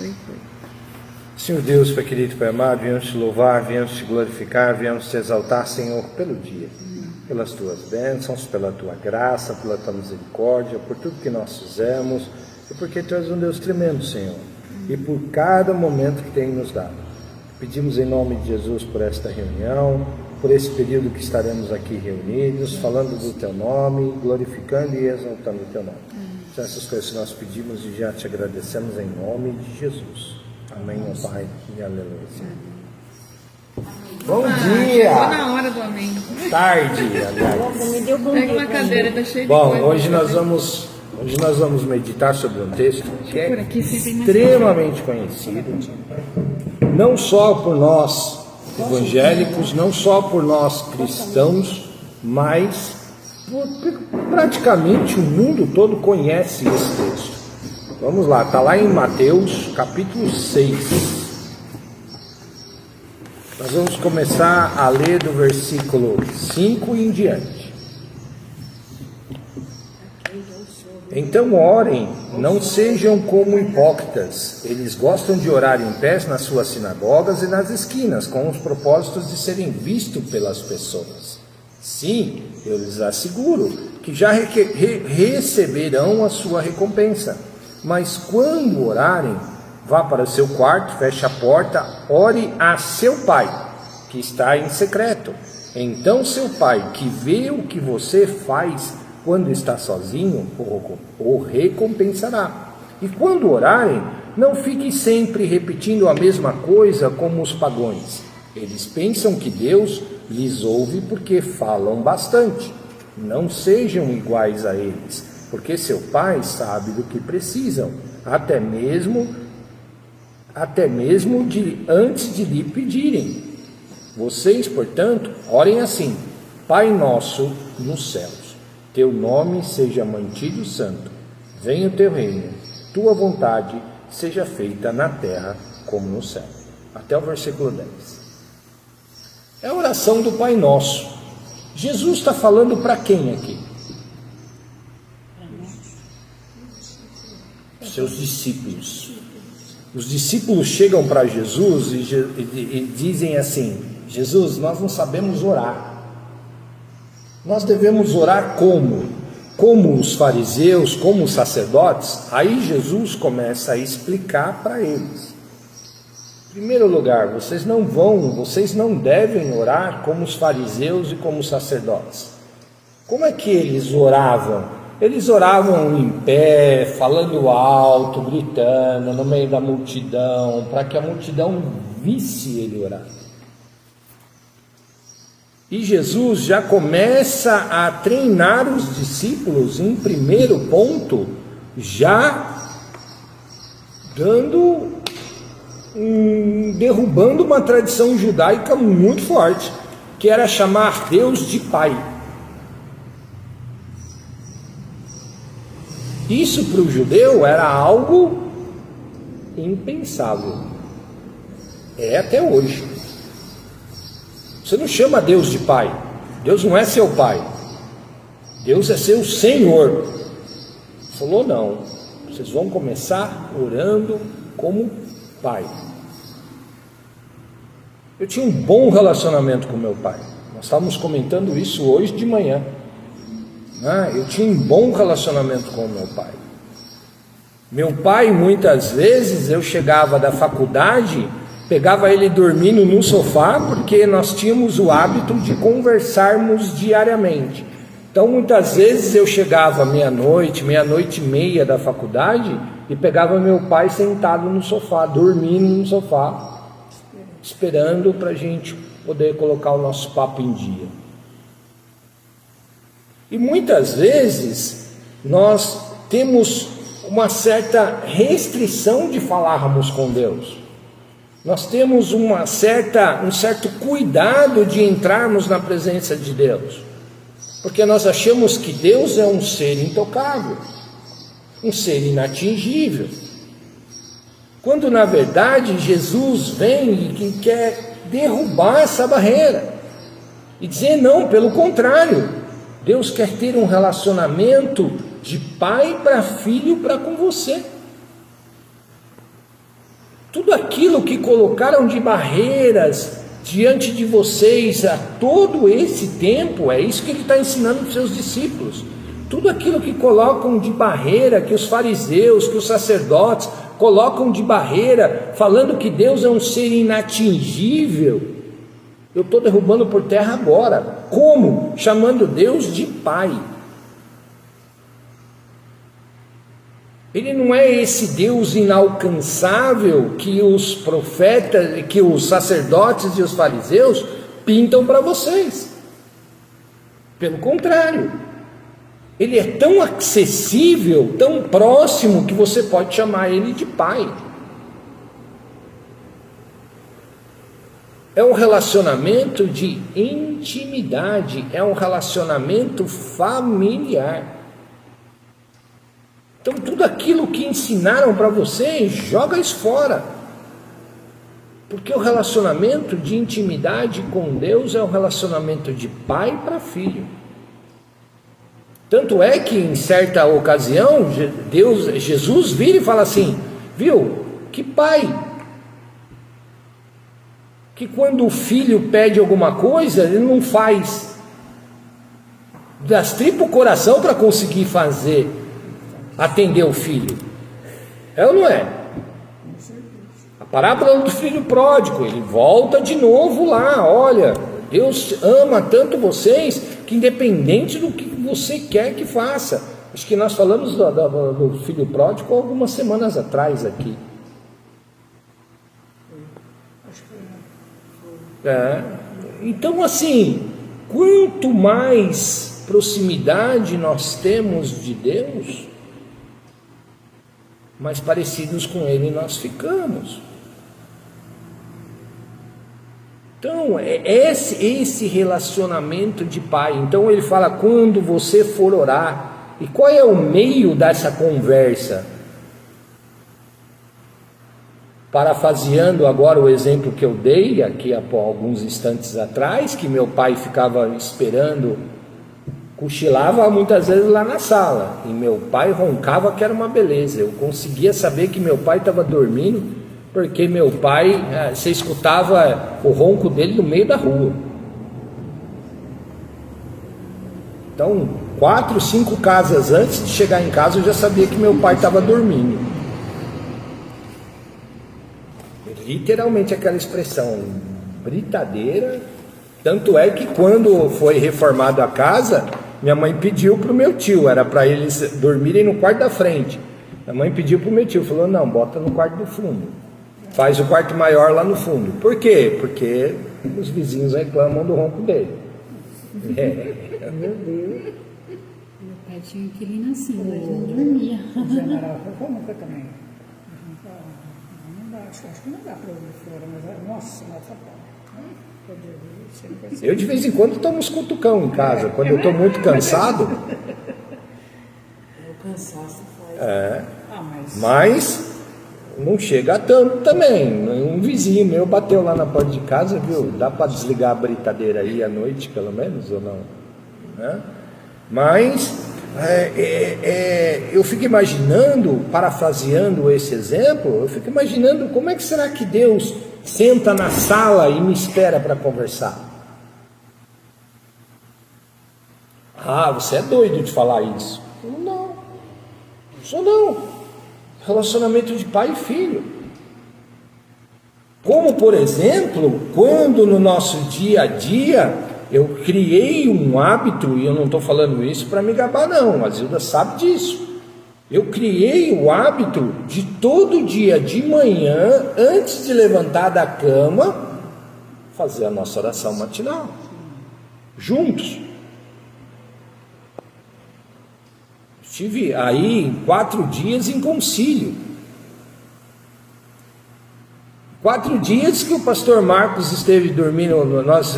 Foi. Senhor Deus, Pai querido, Pai amado, viemos te louvar, viemos te glorificar, viemos te exaltar, Senhor, pelo dia, pelas tuas bênçãos, pela tua graça, pela tua misericórdia, por tudo que nós fizemos, e porque tu és um Deus tremendo, Senhor, e por cada momento que tem nos dado. Pedimos em nome de Jesus por esta reunião, por esse período que estaremos aqui reunidos, falando do teu nome, glorificando e exaltando o teu nome. São essas coisas que nós pedimos e já te agradecemos em nome de Jesus. Amém, ó Pai, e aleluia. Bom dia! Chegou na hora do amém. Tarde, aliás. Pega uma cadeira, tá cheio de Bom, coisa. hoje nós vamos meditar sobre um texto que é extremamente conhecido, não só por nós evangélicos, não só por nós cristãos, mas praticamente o mundo todo conhece esse texto. Vamos lá, está lá em Mateus capítulo 6. Nós vamos começar a ler do versículo 5 em diante. Então orem, não sejam como hipócritas. Eles gostam de orar em pés nas suas sinagogas e nas esquinas, com os propósitos de serem vistos pelas pessoas. Sim, eu lhes asseguro que já receberão a sua recompensa. Mas quando orarem, vá para o seu quarto, feche a porta, ore a seu pai, que está em secreto. Então seu pai, que vê o que você faz quando está sozinho, o recompensará. E quando orarem, não fiquem sempre repetindo a mesma coisa como os pagãos. Eles pensam que Deus lhes ouve porque falam bastante. Não sejam iguais a eles, porque seu pai sabe do que precisam, até mesmo antes de lhe pedirem. Vocês, portanto, orem assim: Pai nosso nos céus, teu nome seja mantido santo, venha o teu reino, tua vontade seja feita na terra como no céu. Até o versículo 10. É a oração do Pai Nosso. Jesus está falando para quem aqui? Seus discípulos. Os discípulos chegam para Jesus e dizem assim: Jesus, nós não sabemos orar. Nós devemos orar como? Como os fariseus, como os sacerdotes? Aí Jesus começa a explicar para eles. Em primeiro lugar, vocês não devem orar como os fariseus e como os sacerdotes. Como é que eles oravam? Eles oravam em pé, falando alto, gritando no meio da multidão, para que a multidão visse ele orar. E Jesus já começa a treinar os discípulos, em primeiro ponto, já derrubando uma tradição judaica muito forte, que era chamar Deus de Pai. Isso para o judeu era algo impensável. É até hoje. Você não chama Deus de Pai. Deus não é seu Pai. Deus é seu Senhor. Falou: não, vocês vão começar orando como Pai. Eu tinha um bom relacionamento com meu pai. Nós estávamos comentando isso hoje de manhã. Eu tinha um bom relacionamento com o meu pai. Meu pai, muitas vezes, eu chegava da faculdade, pegava ele dormindo no sofá, porque nós tínhamos o hábito de conversarmos diariamente. Então, muitas vezes eu chegava meia-noite e meia da faculdade, e pegava meu pai sentado no sofá, dormindo no sofá, esperando para a gente poder colocar o nosso papo em dia. E muitas vezes nós temos uma certa restrição de falarmos com Deus. Nós temos um certo cuidado de entrarmos na presença de Deus, porque nós achamos que Deus é um ser intocável, um ser inatingível, quando na verdade Jesus vem e quer derrubar essa barreira e dizer: não, pelo contrário, Deus quer ter um relacionamento de pai para filho para com você. Tudo aquilo que colocaram de barreiras diante de vocês há todo esse tempo, é isso que ele está ensinando para os seus discípulos. Tudo aquilo que colocam de barreira, que os fariseus, que os sacerdotes colocam de barreira, falando que Deus é um ser inatingível, eu estou derrubando por terra agora. Como? Chamando Deus de Pai. Ele não é esse Deus inalcançável que os profetas, que os sacerdotes e os fariseus pintam para vocês. Pelo contrário, ele é tão acessível, tão próximo, que você pode chamar ele de Pai. É um relacionamento de intimidade, é um relacionamento familiar. Então tudo aquilo que ensinaram para você, joga isso fora. Porque o relacionamento de intimidade com Deus é um relacionamento de pai para filho. Tanto é que em certa ocasião, Jesus vira e fala assim: viu, que pai, que quando o filho pede alguma coisa, ele não faz das tripas o coração para conseguir fazer, atender o filho. É ou não é? A parábola do filho pródigo, ele volta de novo lá. Olha, Deus ama tanto vocês, que independente do que você quer que faça. Acho que nós falamos do filho pródigo algumas semanas atrás aqui. Então assim, quanto mais proximidade nós temos de Deus, mais parecidos com Ele nós ficamos. Então, é esse relacionamento de pai. Então ele fala, quando você for orar. E qual é o meio dessa conversa? Parafraseando agora o exemplo que eu dei aqui há alguns instantes atrás, que meu pai ficava esperando, cochilava muitas vezes lá na sala, e meu pai roncava que era uma beleza. Eu conseguia saber que meu pai estava dormindo, porque meu pai, você escutava o ronco dele no meio da rua. Então 4, 5 casas antes de chegar em casa, eu já sabia que meu pai estava dormindo. Literalmente aquela expressão, britadeira. Tanto é que quando foi reformada a casa, minha mãe pediu para o meu tio, era para eles dormirem no quarto da frente. Minha mãe pediu para o meu tio, falou, não, bota no quarto do fundo, faz o quarto maior lá no fundo. Por quê? Porque os vizinhos reclamam do ronco dele. Meu Deus. Meu pai tinha inquilino assim, mas não dormia. O general foi nunca também. Não dá, acho que não dá para ouvir fora, mas nossa, eu de vez em quando tomo uns cutucão em casa, quando eu estou muito cansado. O cansaço faz. Mas não chega a tanto também. Um vizinho meu bateu lá na porta de casa, viu? Dá para desligar a britadeira aí à noite, pelo menos, ou não? Mas eu fico imaginando, parafraseando esse exemplo, eu fico imaginando como é que será que Deus senta na sala e me espera para conversar. Você é doido de falar isso. Não, só não. Relacionamento de pai e filho. Como, por exemplo, quando no nosso dia a dia eu criei um hábito, e eu não estou falando isso para me gabar não, a Zilda sabe disso. Eu criei o hábito de todo dia de manhã, antes de levantar da cama, fazer a nossa oração matinal, juntos. Estive aí 4 dias em concílio. 4 dias que o pastor Marcos esteve dormindo, nós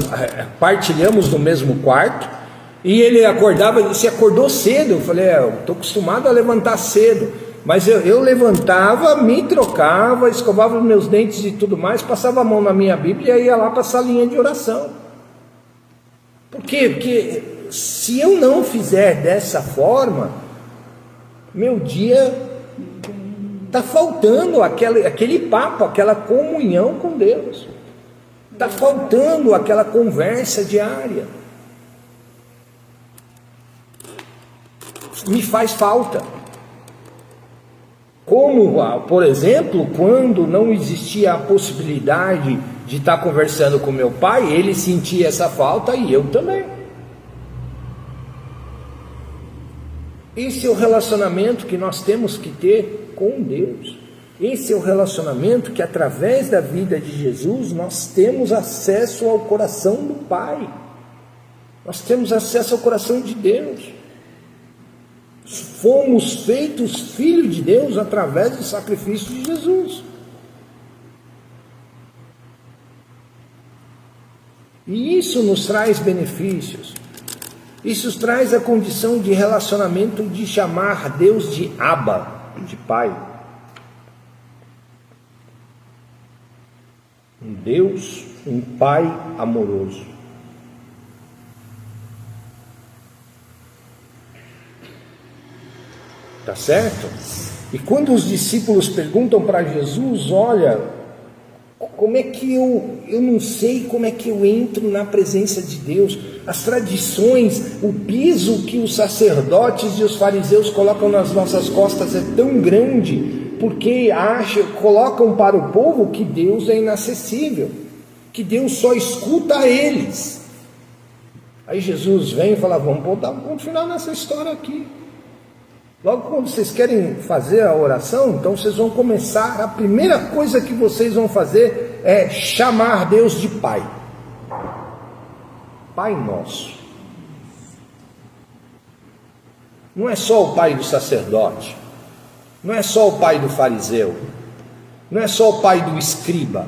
partilhamos no mesmo quarto, e ele acordava, ele se acordou cedo. Eu falei, eu estou acostumado a levantar cedo, mas eu levantava, me trocava, escovava os meus dentes e tudo mais, passava a mão na minha Bíblia e ia lá para a salinha de oração. Por quê? Porque se eu não fizer dessa forma, meu dia Está faltando aquele papo, aquela comunhão com Deus. Está faltando aquela conversa diária. Me faz falta. Como, por exemplo, quando não existia a possibilidade de estar conversando com meu pai, ele sentia essa falta e eu também. Esse é o relacionamento que nós temos que ter com Deus. Esse é o relacionamento que, através da vida de Jesus, nós temos acesso ao coração do Pai. Nós temos acesso ao coração de Deus. Fomos feitos filhos de Deus através do sacrifício de Jesus. E isso nos traz benefícios. Isso traz a condição de relacionamento de chamar Deus de Abba, de Pai. Um Deus, um Pai amoroso. Tá certo? E quando os discípulos perguntam para Jesus, olha, como é que eu não sei como é que eu entro na presença de Deus? As tradições, o peso que os sacerdotes e os fariseus colocam nas nossas costas é tão grande, porque colocam para o povo que Deus é inacessível, que Deus só escuta eles. Aí Jesus vem e fala, vamos botar um ponto final nessa história aqui. Logo quando vocês querem fazer a oração, então vocês vão começar, a primeira coisa que vocês vão fazer é chamar Deus de Pai. Pai nosso. Não é só o pai do sacerdote, não é só o pai do fariseu, não é só o pai do escriba.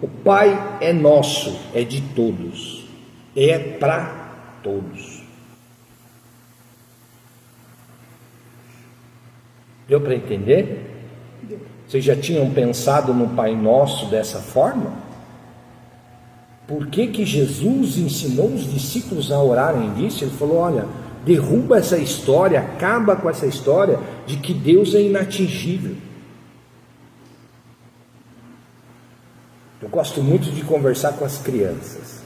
O Pai é nosso, é de todos, é para todos. Deu para entender? Vocês já tinham pensado no Pai Nosso dessa forma? Por que Jesus ensinou os discípulos a orarem disso? Ele falou, olha, derruba essa história, acaba com essa história de que Deus é inatingível. Eu gosto muito de conversar com as crianças.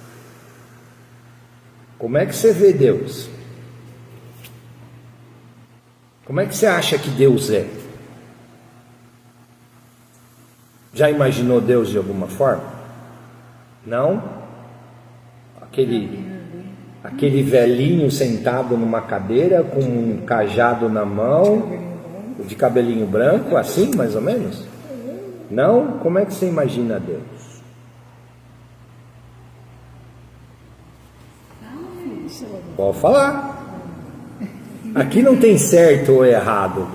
Como é que você vê Deus? Como é que você acha que Deus é? Já imaginou Deus de alguma forma? Não? Aquele velhinho sentado numa cadeira com um cajado na mão, de cabelinho branco, assim mais ou menos? Não? Como é que você imagina Deus? Pode falar. Aqui não tem certo ou errado.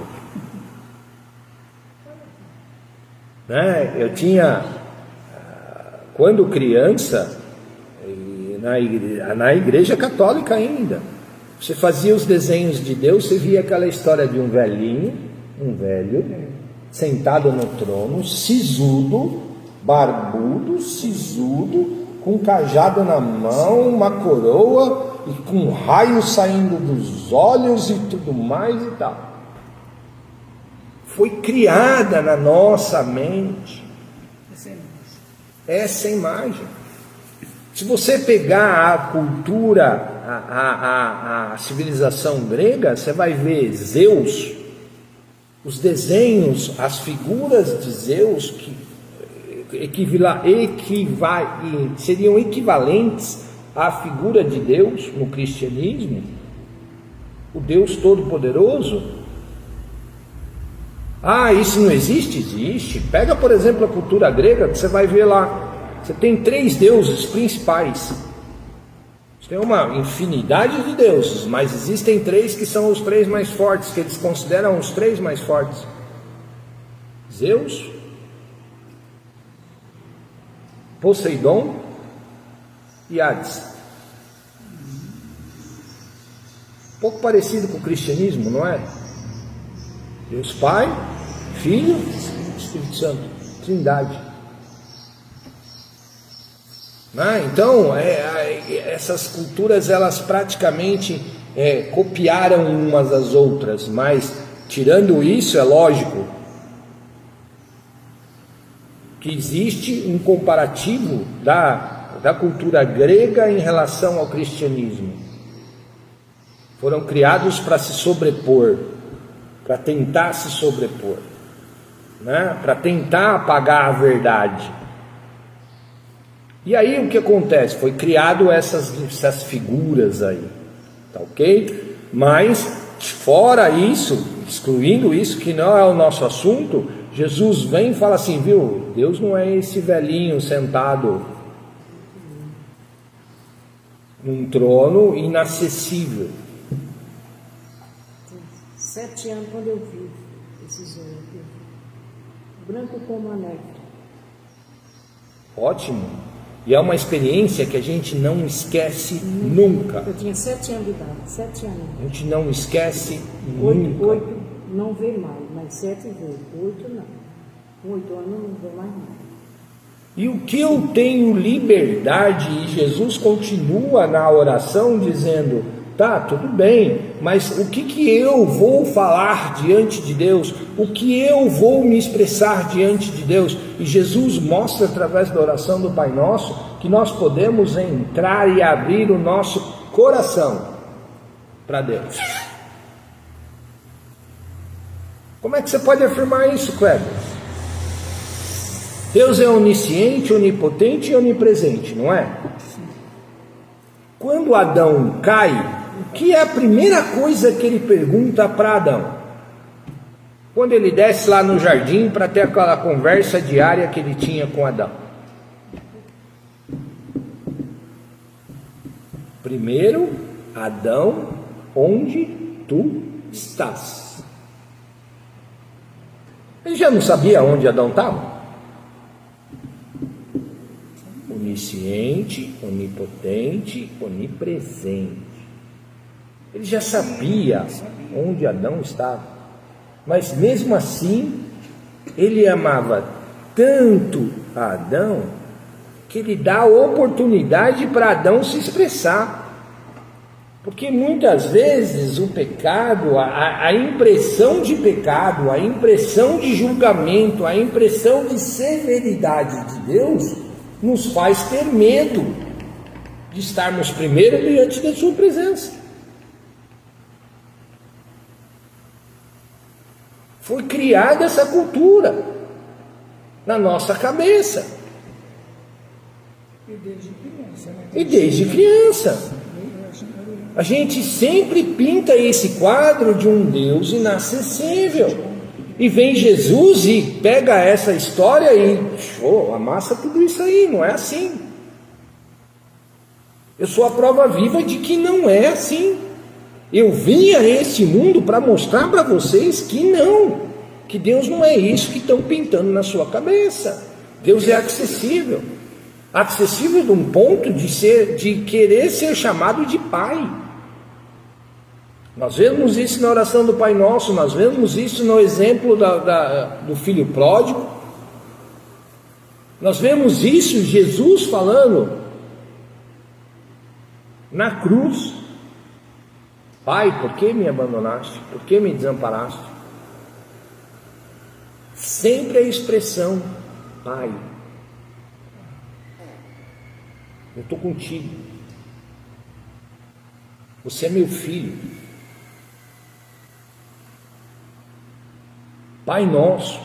Né? Eu tinha, quando criança, na igreja católica ainda, você fazia os desenhos de Deus, você via aquela história de um velho, sentado no trono, sisudo, barbudo, sisudo, com um cajado na mão, uma coroa, e com raios saindo dos olhos e tudo mais e tal. Foi criada na nossa mente essa imagem. Se você pegar a cultura, a civilização grega, você vai ver Zeus, os desenhos, as figuras de Zeus que seriam equivalentes à figura de Deus no cristianismo, o Deus Todo-Poderoso. Isso não existe? Existe. Pega, por exemplo, a cultura grega, que você vai ver lá, você tem 3 deuses principais. Você tem uma infinidade de deuses, mas existem 3 que são os 3 mais fortes, que eles consideram os 3 mais fortes: Zeus, Poseidon e Hades. Um pouco parecido com o cristianismo, não é? Deus Pai, Filho, Espírito Santo, Trindade. Então, essas culturas, elas praticamente copiaram umas às outras, mas tirando isso, é lógico, que existe um comparativo da cultura grega em relação ao cristianismo. Foram criados para se sobrepor, para tentar se sobrepor, né? Para tentar apagar a verdade. E aí o que acontece? Foi criado essas figuras aí, tá ok? Mas fora isso, excluindo isso que não é o nosso assunto, Jesus vem e fala assim, viu? Deus não é esse velhinho sentado num trono inacessível. 7 anos quando eu vi esses olhos aqui. Branco como a neve. Ótimo. E é uma experiência que a gente não esquece nunca. Eu tinha 7 anos de idade, 7 anos. A gente não esquece nunca. 8 não vê mais, mas 7 vê. 8 não. Com 8 anos não vê mais nada. E o que eu tenho liberdade, e Jesus continua na oração dizendo, tá, tudo bem, mas o que eu vou falar diante de Deus? O que eu vou me expressar diante de Deus? E Jesus mostra através da oração do Pai Nosso que nós podemos entrar e abrir o nosso coração para Deus. Como é que você pode afirmar isso, Kleber? Deus é onisciente, onipotente e onipresente, não é? Quando Adão cai, o que é a primeira coisa que ele pergunta para Adão? Quando ele desce lá no jardim para ter aquela conversa diária que ele tinha com Adão. Primeiro, Adão, onde tu estás? Ele já não sabia onde Adão estava? Onisciente, onipotente, onipresente. Ele já sabia onde Adão estava. Mas mesmo assim, ele amava tanto a Adão, que ele dá oportunidade para Adão se expressar. Porque muitas vezes o pecado, a impressão de pecado, a impressão de julgamento, a impressão de severidade de Deus, nos faz ter medo de estarmos primeiro diante da sua presença. Foi criada essa cultura na nossa cabeça. E desde criança, né? E desde criança. A gente sempre pinta esse quadro de um Deus inacessível. E vem Jesus e pega essa história e amassa tudo isso aí. Não é assim. Eu sou a prova viva de que não é assim. Eu vim a este mundo para mostrar para vocês que não. Que Deus não é isso que estão pintando na sua cabeça. Deus é acessível. Acessível de um ponto de querer ser chamado de Pai. Nós vemos isso na oração do Pai Nosso, nós vemos isso no exemplo do filho pródigo, nós vemos isso Jesus falando na cruz: Pai, por que me abandonaste? Por que me desamparaste? Sempre a expressão Pai, eu estou contigo, você é meu filho. Pai Nosso.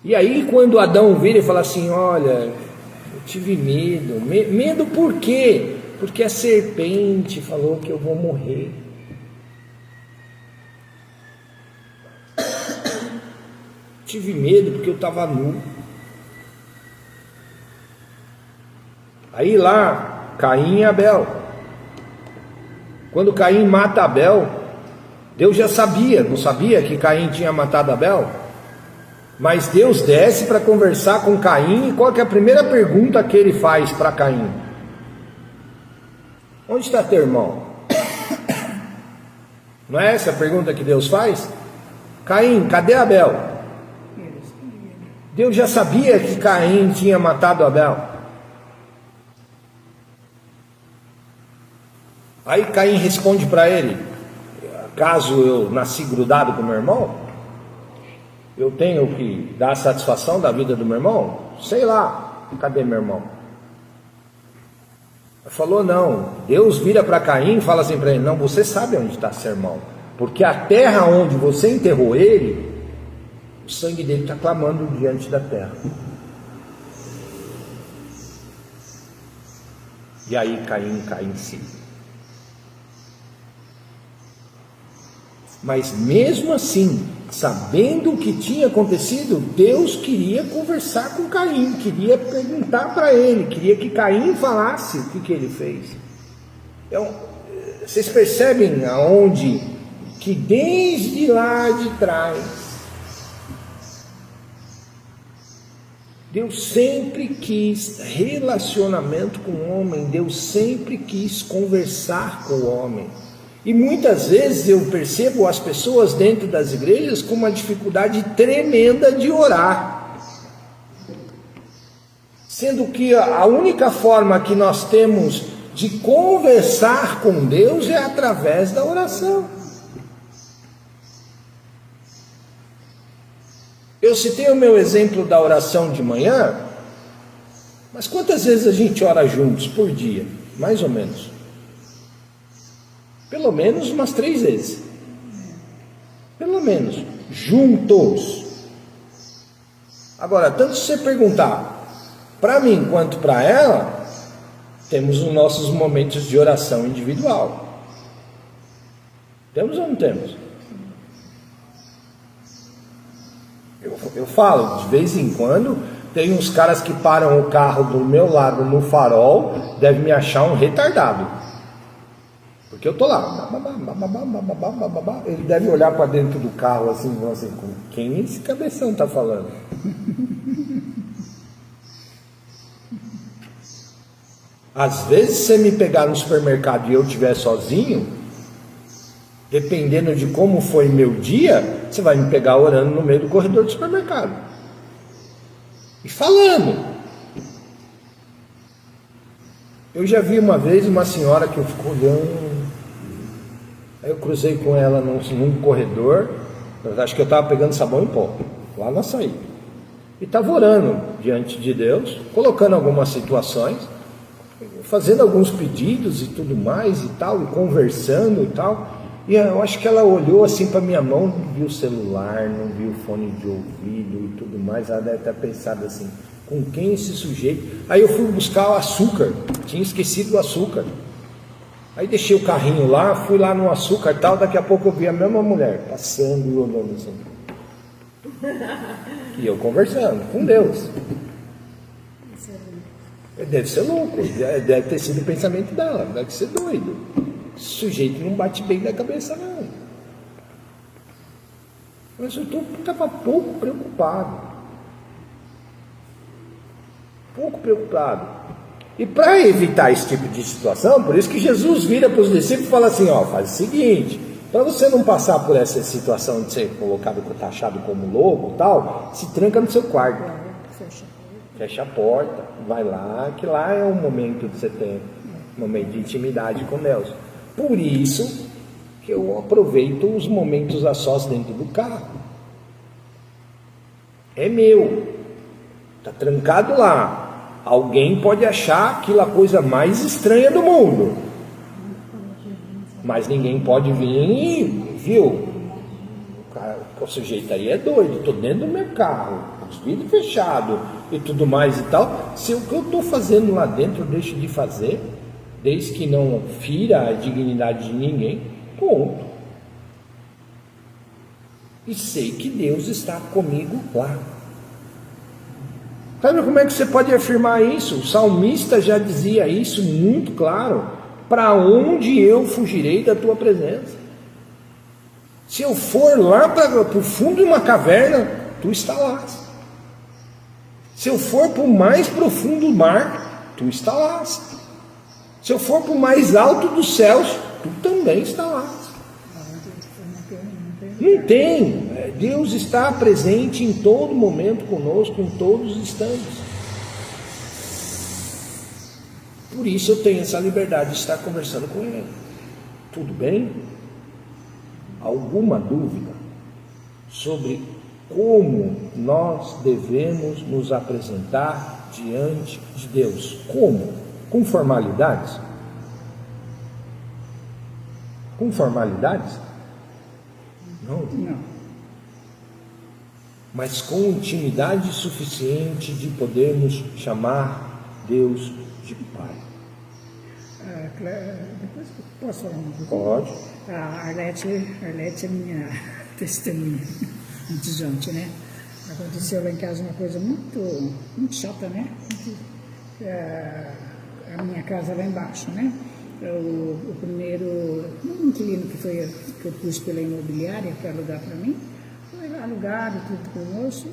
E aí quando Adão vira e fala assim, olha, eu tive medo. Medo por quê? Porque a serpente falou que eu vou morrer. Tive medo porque eu estava nu. Aí lá, Caim e Abel. Quando Caim mata Abel, Deus já sabia, não sabia que Caim tinha matado Abel? Mas Deus desce para conversar com Caim, e qual que é a primeira pergunta que ele faz para Caim? Onde está teu irmão? Não é essa a pergunta que Deus faz? Caim, cadê Abel? Deus já sabia que Caim tinha matado Abel. Aí Caim responde para ele: acaso eu nasci grudado com meu irmão? Eu tenho que dar satisfação da vida do meu irmão? Sei lá, cadê meu irmão? Ele falou, não. Deus vira para Caim e fala assim para ele, não, você sabe onde está seu irmão, porque a terra onde você enterrou ele, o sangue dele está clamando diante da terra. E aí Caim cai em si. Mas mesmo assim, sabendo o que tinha acontecido, Deus queria conversar com Caim, queria perguntar para ele, queria que Caim falasse o que ele fez. Então, vocês percebem aonde que desde lá de trás, Deus sempre quis relacionamento com o homem, Deus sempre quis conversar com o homem. E muitas vezes eu percebo as pessoas dentro das igrejas com uma dificuldade tremenda de orar. Sendo que a única forma que nós temos de conversar com Deus é através da oração. Eu citei o meu exemplo da oração de manhã, mas quantas vezes a gente ora juntos por dia? Mais ou menos. Pelo menos umas 3 vezes. Pelo menos. Juntos. Agora, tanto se você perguntar para mim quanto para ela, temos os nossos momentos de oração individual. Temos ou não temos? Eu falo, de vez em quando, tem uns caras que param o carro do meu lado no farol, devem me achar um retardado. Porque eu tô lá, ele deve olhar para dentro do carro assim, com quem esse cabeção tá falando? Às vezes, se você me pegar no supermercado e eu estiver sozinho, dependendo de como foi meu dia, você vai me pegar orando no meio do corredor do supermercado e falando. Eu já vi uma vez uma senhora que eu fico olhando, aí eu cruzei com ela num corredor, eu acho que eu estava pegando sabão em pó, lá na saída, e estava orando diante de Deus, colocando algumas situações, fazendo alguns pedidos e tudo mais e tal, e conversando e tal, e eu acho que ela olhou assim para minha mão, não viu o celular, não viu o fone de ouvido e tudo mais, ela deve ter pensado assim, com quem esse sujeito? Aí eu fui buscar o açúcar, tinha esquecido o açúcar, aí deixei o carrinho lá, fui lá no açúcar e tal, daqui a pouco eu vi a mesma mulher passando e olhando assim, e eu conversando com Deus. Deve ser louco, deve ter sido o pensamento dela, deve ser doido, esse sujeito não bate bem na cabeça não. Mas eu estava pouco preocupado. E para evitar esse tipo de situação, por isso que Jesus vira para os discípulos e fala assim, ó, faz o seguinte, para você não passar por essa situação de ser colocado, taxado como louco e tal, se tranca no seu quarto, fecha a porta, vai lá, que lá é o momento de você ter um momento de intimidade com Deus. Por isso que eu aproveito os momentos a sós dentro do carro. É meu, está trancado lá. Alguém pode achar aquilo a coisa mais estranha do mundo, mas ninguém pode vir, viu? O sujeito aí é doido, estou dentro do meu carro, os vidros fechados e tudo mais e tal. Se o que eu estou fazendo lá dentro eu deixo de fazer, desde que não fira a dignidade de ninguém, ponto. E sei que Deus está comigo lá. Sabe como é que você pode afirmar isso? O salmista já dizia isso muito claro. Para onde eu fugirei da tua presença? Se eu for lá para o fundo de uma caverna, tu está lá. Se eu for para o mais profundo do mar, tu está lá. Se eu for para o mais alto dos céus, tu também está lá. Não tem. Deus está presente em todo momento conosco, em todos os instantes. Por isso eu tenho essa liberdade de estar conversando com Ele. Tudo bem? Alguma dúvida sobre como nós devemos nos apresentar diante de Deus. Como? Com formalidades? Com formalidades? Não. Mas com intimidade suficiente de podermos chamar Deus de Pai. Depois posso falar uma coisa? Pode. A Arlete é minha testemunha antes de ontem, né? Aconteceu lá em casa uma coisa muito chata, né? A minha casa lá embaixo, né? O primeiro inquilino que eu pus pela imobiliária para alugar para mim, foi alugado tudo com o moço.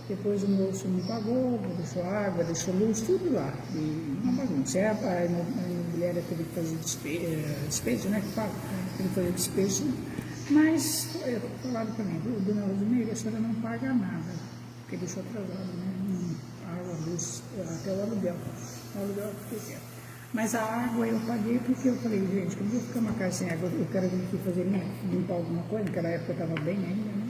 Depois o moço não pagou, deixou água, deixou luz, tudo lá. E uma bagunça. A imobiliária teve que fazer despejo, né? Que fala, teve que fazer despejo. Mas falaram para mim, dona Rosimeira, a senhora não paga nada, porque deixou atrasado, né? Água, luz, até o aluguel. O aluguel que eu quero. Mas a água eu paguei porque eu falei, gente, como eu vou ficar uma casa sem água, eu quero vir aqui fazer limpar alguma coisa, naquela época eu estava bem ainda, né?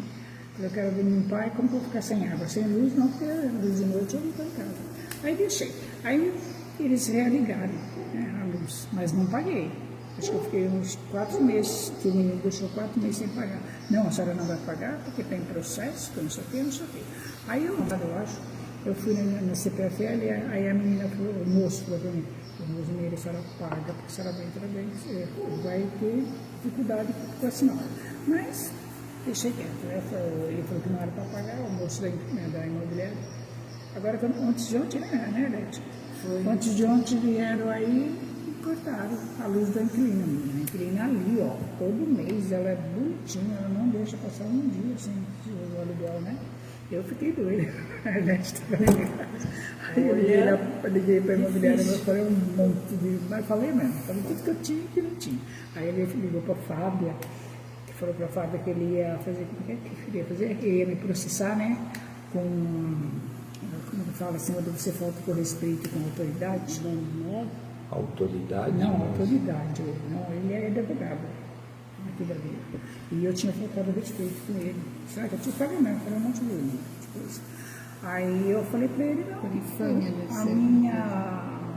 Eu quero vir limpar, e como que eu vou ficar sem água? Sem luz, não, porque luz de noite eu não estou em casa. Aí deixei. Aí eles religaram, né, a luz, mas não paguei. Acho que eu fiquei uns 4 meses, que o menino deixou 4 meses sem pagar. Não, a senhora não vai pagar porque tem processo, que não sei o que, não sei o que. Aí eu acho, eu fui na CPFL, aí a menina falou, o moço falou para mim, Rosimeira, a senhora paga, porque a senhora vai ter dificuldade com a senhora. Mas deixei quieto. Ele falou que não era para pagar, o moço da imobiliária. Agora, antes de ontem, né, Lete? Antes de ontem vieram aí e cortaram a luz da inquilina. A inquilina ali, ó, todo mês, ela é bonitinha, ela não deixa passar um dia sem o aluguel, né? Eu fiquei doida. A Lete estava ligada. Aí eu liguei para a imobiliária, eu falei um monte de... Mas falei mesmo, falei tudo que eu tinha e que não tinha. Aí ele ligou para a Fábia, que falou para a Fábia que ele ia fazer, como é que ele ia fazer? Ele ia me processar, né? Como fala assim, quando você falta com respeito com a autoridade. Autoridade? Não, autoridade. Não, ele é advogado. Aquilo ali. E eu tinha faltado respeito com ele. Sabe? Eu te falei, não, eu falei um monte de coisa. Aí eu falei para ele, não,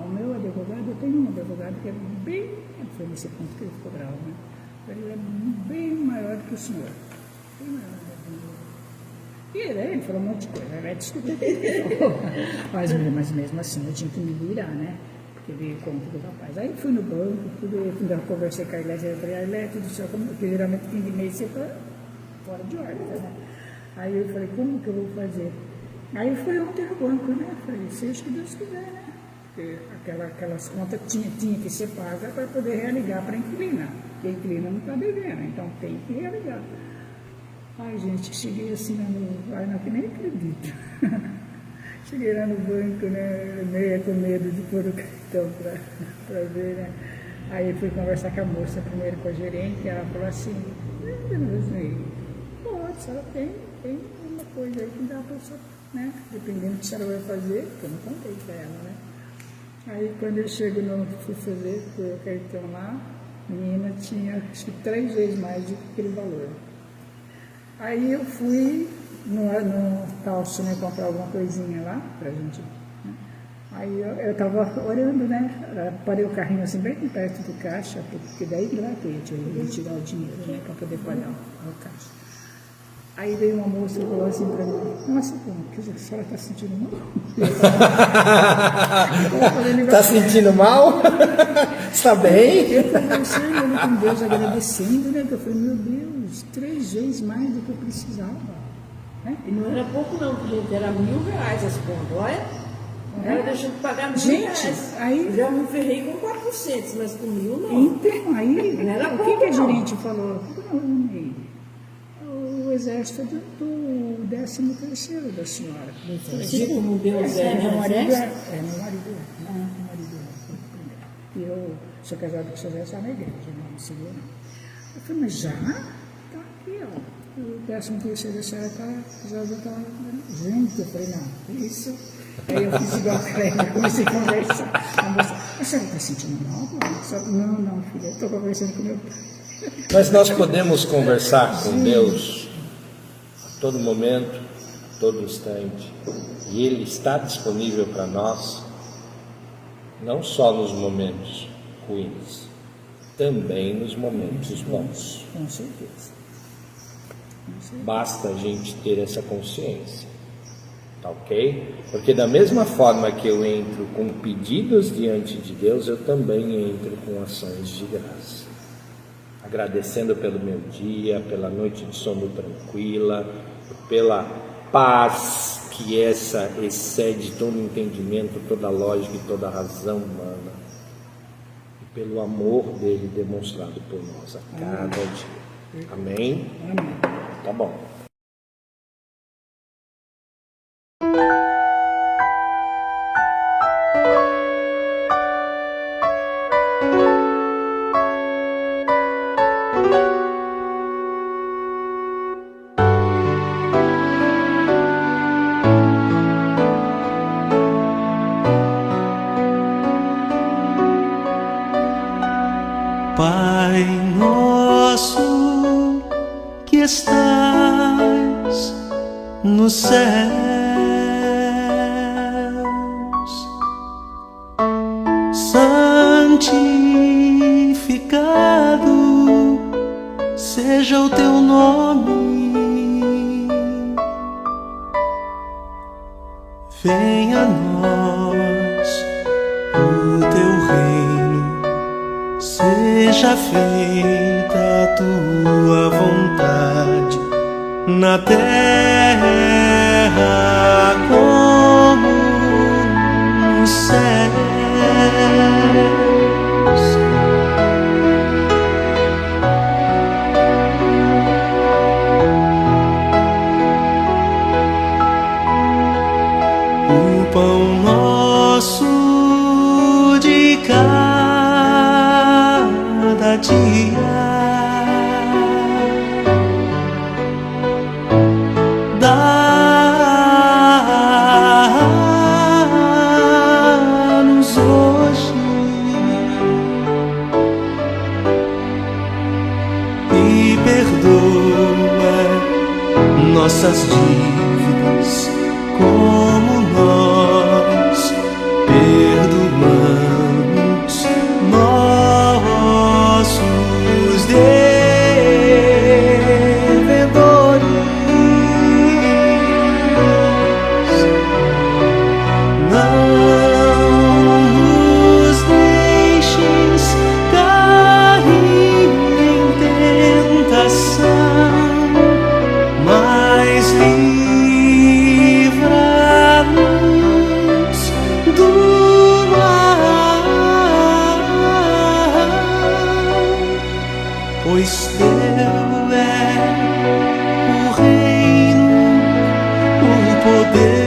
o meu advogado, eu tenho um advogado que é bem, foi nesse ponto que ele ficou bravo, né? Ele é bem maior que o senhor. Bem maior que o senhor. E ele falou um monte de coisa, ele discutiu. Mas mesmo assim, eu tinha que me virar, né? Porque veio conta do rapaz. Aí fui no banco, quando eu conversei com a Arlete, eu falei, Arlete do céu, porque geralmente fim de mês você está fora de ordem, né? Aí eu falei, como que eu vou fazer? Aí foi ontem ao banco, né? Eu falei, seja o que Deus quiser, né? Porque aquelas contas tinha que ser pagas para poder religar para a inquilina. E a inquilina não está devendo, então tem que religar. Ai, gente, cheguei assim, não que nem acredito. Cheguei lá no banco, né, meio com medo de pôr o cartão para ver, né. Aí eu fui conversar com a moça, primeiro com a gerente, ela falou assim, pode, se ela tem uma coisa aí que dá para você, né, dependendo do que a senhora vai fazer, porque eu não contei para ela, né. Aí quando eu chego fui fazer o cartão lá, a menina tinha acho que 3 vezes mais do que aquele valor. Aí eu fui no calço, né, comprar alguma coisinha lá pra gente, né? Aí eu tava orando, né, parei o carrinho assim bem perto do caixa, porque daí lá que eu ia tirar o dinheiro, né, pra poder pagar o caixa. Aí veio uma moça e falou assim pra mim, nossa, quer dizer, a senhora tá sentindo mal? Tá sentindo mal? Está bem? Eu conversando com Deus, agradecendo, né, que eu falei, meu Deus, 3 vezes mais do que eu precisava. E não era pouco não, gente, era R$1.000 as contas, olha. Ela deixou de pagar R$1.000. Gente, aí... Eu já me ferrei com 400, mas com 1.000 não. Então, aí, não era o pouco, que a não. gerente falou? O exército do 13º da senhora. Você como Deus é, Meu né? marido é. Meu marido é. E eu sou casado com o seu Zé, só na igreja, não segura não. Eu falei, mas já? Tá aqui, ó. O 13º da senhora já está... Gente, eu falei, não, isso... Aí eu fiz igual a ela, comecei a conversar. A moça, a senhora está sentindo mal? Não, filha, eu estou conversando com meu pai. Mas nós podemos conversar com Deus todo momento, todo instante. E Ele está disponível para nós, não só nos momentos ruins, também nos momentos bons. Com certeza. Basta a gente ter essa consciência, tá ok? Porque da mesma forma que eu entro com pedidos diante de Deus, eu também entro com ações de graça. Agradecendo pelo meu dia, pela noite de sono tranquila, pela paz que essa excede todo entendimento, toda lógica e toda razão humana, e pelo amor dele demonstrado por nós a cada dia. Amém? Amém. Tá bom. Pai nosso que estás nos céus, santificado seja o teu nome, venha a nós o teu reino, seja feita a tua vontade, na terra como nos céus. O pão nosso de cada dia dá-nos hoje e perdoa nossas dívidas como nós perdoamos nossos devedores. Não nos deixes cair em tentação, mas livra-nos do mal, pois teu é o reino, o poder